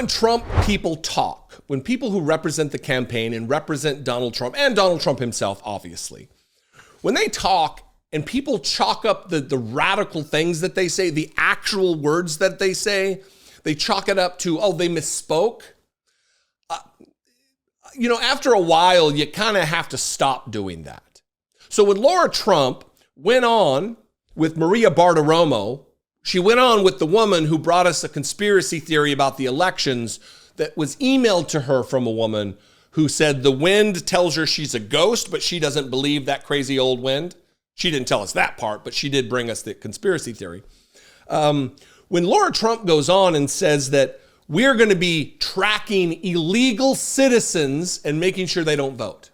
when Trump people talk, when people who represent the campaign and represent Donald Trump, and Donald Trump himself, obviously, when they talk and people chalk up the radical things that they say, the actual words that they say, they chalk it up to, oh, they misspoke. After a while, you kind of have to stop doing that. So when Lara Trump went on with Maria Bartiromo, she went on with the woman who brought us a conspiracy theory about the elections that was emailed to her from a woman who said the wind tells her she's a ghost, but she doesn't believe that crazy old wind. She didn't tell us that part, but she did bring us the conspiracy theory. When Lara Trump goes on and says that we're going to be tracking illegal citizens and making sure they don't vote,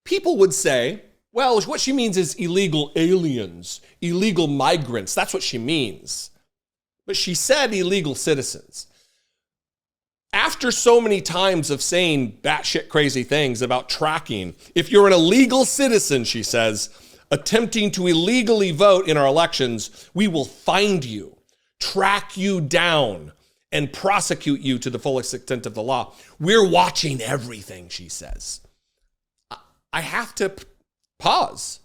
people would say, well, what she means is illegal aliens, illegal migrants. That's what she means. But she said illegal citizens. After so many times of saying batshit crazy things about tracking, if you're an illegal citizen, she says, attempting to illegally vote in our elections, we will find you, track you down, and prosecute you to the fullest extent of the law. We're watching everything, she says. I have to pause.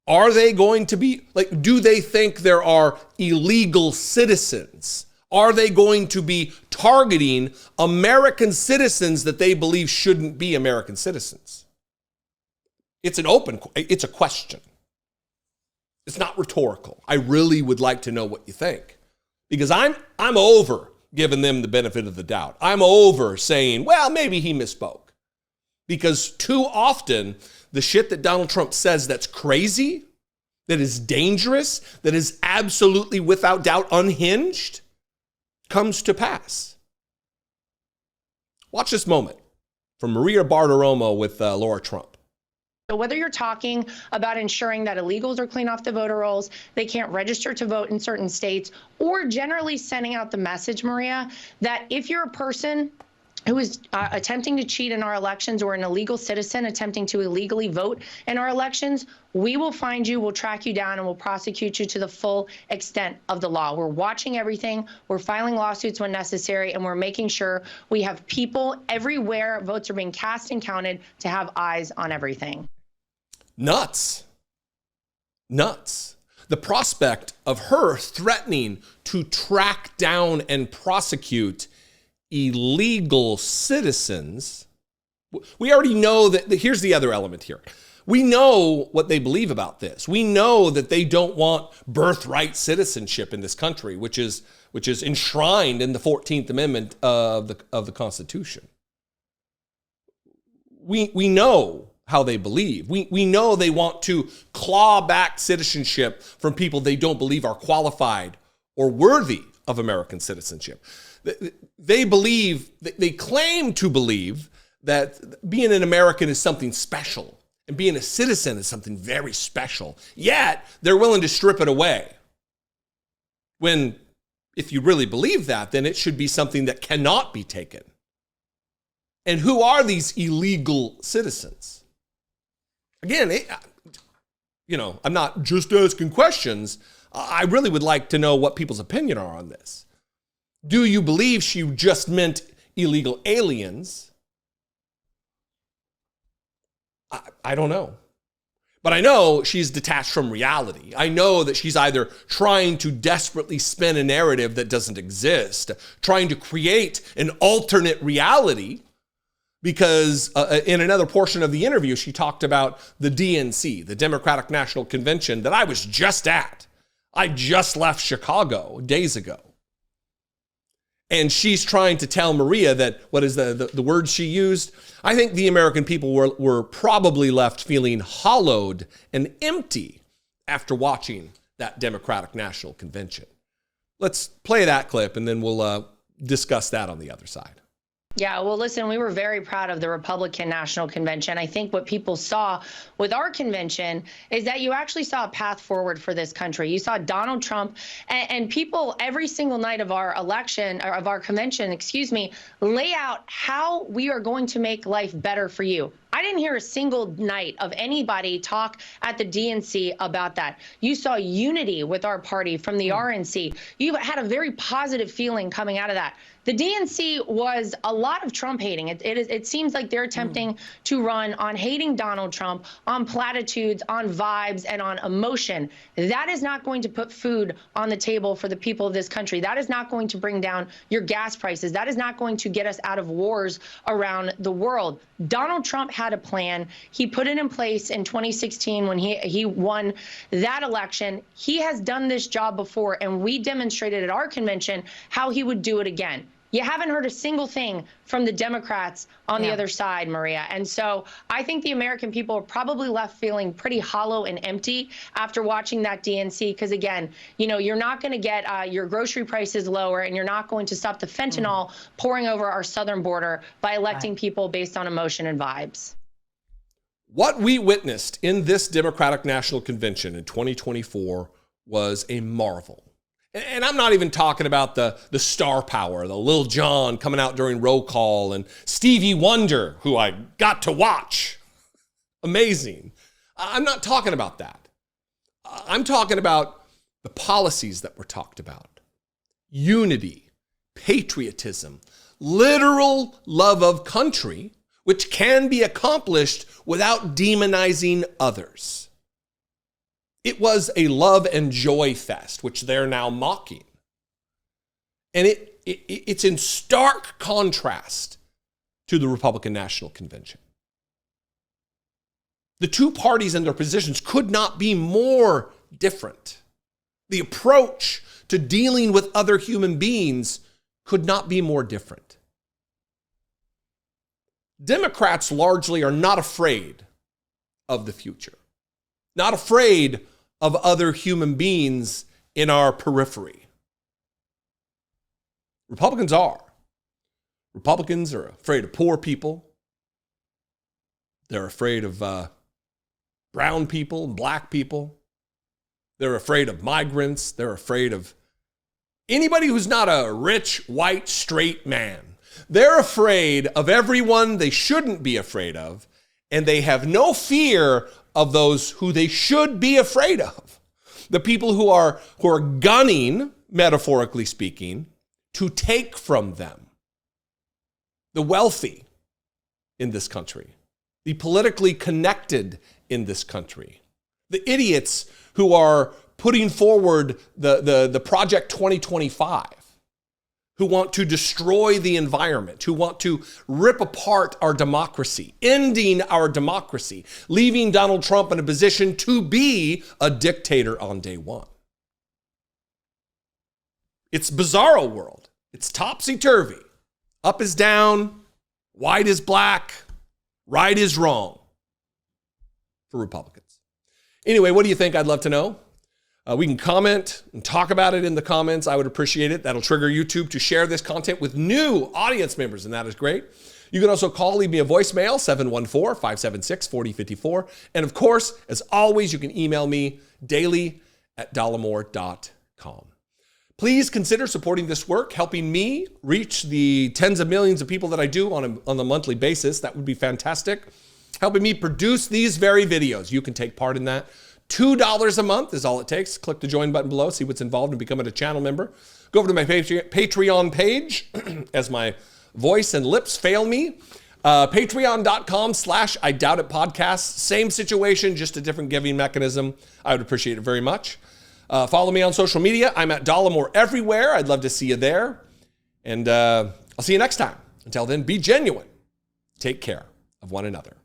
Are they going to be, do they think there are illegal citizens? Are they going to be targeting American citizens that they believe shouldn't be American citizens? It's a question. It's not rhetorical. I really would like to know what you think, because I'm over giving them the benefit of the doubt. I'm over saying, well, maybe he misspoke, because too often the shit that Donald Trump says that's crazy, that is dangerous, that is absolutely without doubt unhinged, comes to pass. Watch this moment from Maria Bartiromo with Lara Trump. So whether you're talking about ensuring that illegals are clean off the voter rolls, they can't register to vote in certain states, or generally sending out the message, Maria, that if you're a person who is attempting to cheat in our elections or an illegal citizen attempting to illegally vote in our elections, we will find you, we'll track you down, and we'll prosecute you to the full extent of the law. We're watching everything. We're filing lawsuits when necessary, and we're making sure we have people everywhere votes are being cast and counted to have eyes on everything. Nuts. The prospect of her threatening to track down and prosecute illegal citizens. We already know that. Here's the other element here. We know what they believe about this. We know that they don't want birthright citizenship in this country, which is enshrined in the 14th Amendment of the Constitution. We know how they believe. We know they want to claw back citizenship from people they don't believe are qualified or worthy of American citizenship. They claim to believe that being an American is something special and being a citizen is something very special. Yet they're willing to strip it away. When, if you really believe that, then it should be something that cannot be taken. And who are these illegal citizens? Again, I'm not just asking questions. I really would like to know what people's opinion are on this. Do you believe she just meant illegal aliens? I don't know. But I know she's detached from reality. I know that she's either trying to desperately spin a narrative that doesn't exist, trying to create an alternate reality, because in another portion of the interview, she talked about the DNC, the Democratic National Convention, that I was just at. I just left Chicago days ago. And she's trying to tell Maria that, what is the word she used? I think the American people were probably left feeling hollowed and empty after watching that Democratic National Convention. Let's play that clip and then we'll discuss that on the other side. Yeah, well, listen, we were very proud of the Republican National Convention. I think what people saw with our convention is that you actually saw a path forward for this country. You saw Donald Trump and people every single night of our election, or of our convention, lay out how we are going to make life better for you. I didn't hear a single night of anybody talk at the DNC about that. You saw unity with our party from the RNC. You had a very positive feeling coming out of that. The DNC was a lot of Trump hating. It seems like they're attempting to run on hating Donald Trump, on platitudes, on vibes, and on emotion. That is not going to put food on the table for the people of this country. That is not going to bring down your gas prices. That is not going to get us out of wars around the world. Donald Trump had a plan. He put it in place in 2016 when he won that election. He has done this job before, and we demonstrated at our convention how he would do it again. You haven't heard a single thing from the Democrats on the other side, Maria. And so I think the American people are probably left feeling pretty hollow and empty after watching that DNC. Because, again, you know, you're not going to get your grocery prices lower, and you're not going to stop the fentanyl pouring over our southern border by electing people based on emotion and vibes. What we witnessed in this Democratic National Convention in 2024 was a marvel. And I'm not even talking about the star power, the Lil Jon coming out during roll call, and Stevie Wonder, who I got to watch. Amazing. I'm not talking about that. I'm talking about the policies that were talked about. Unity, patriotism, literal love of country, which can be accomplished without demonizing others. It was a love and joy fest, which they're now mocking. And it's in stark contrast to the Republican National Convention. The two parties and their positions could not be more different. The approach to dealing with other human beings could not be more different. Democrats largely are not afraid of the future, not afraid of other human beings in our periphery. Republicans are. Republicans are afraid of poor people. They're afraid of brown people and black people. They're afraid of migrants. They're afraid of anybody who's not a rich, white, straight man. They're afraid of everyone they shouldn't be afraid of, and they have no fear of those who they should be afraid of. The people who are gunning, metaphorically speaking, to take from them. The wealthy in this country, the politically connected in this country, the idiots who are putting forward the Project 2025, who want to destroy the environment, who want to rip apart our democracy, ending our democracy, leaving Donald Trump in a position to be a dictator on day one. It's bizarro world. It's topsy-turvy. Up is down, white is black, right is wrong for Republicans. Anyway, what do you think? I'd love to know. We can comment and talk about it in the comments. I would appreciate it. That'll trigger YouTube to share this content with new audience members, and that is great. You can also call, leave me a voicemail, 714-576-4054. And of course, as always, you can email me daily@dollemore.com. Please consider supporting this work, helping me reach the tens of millions of people that I do on a monthly basis. That would be fantastic. Helping me produce these very videos. You can take part in that. $2 a month is all it takes. Click the join button below, see what's involved in becoming a channel member. Go over to my Patreon page as my voice and lips fail me. Patreon.com/IDoubtItPodcast. Same situation, just a different giving mechanism. I would appreciate it very much. Follow me on social media. I'm at Dollemore everywhere. I'd love to see you there. And I'll see you next time. Until then, be genuine. Take care of one another.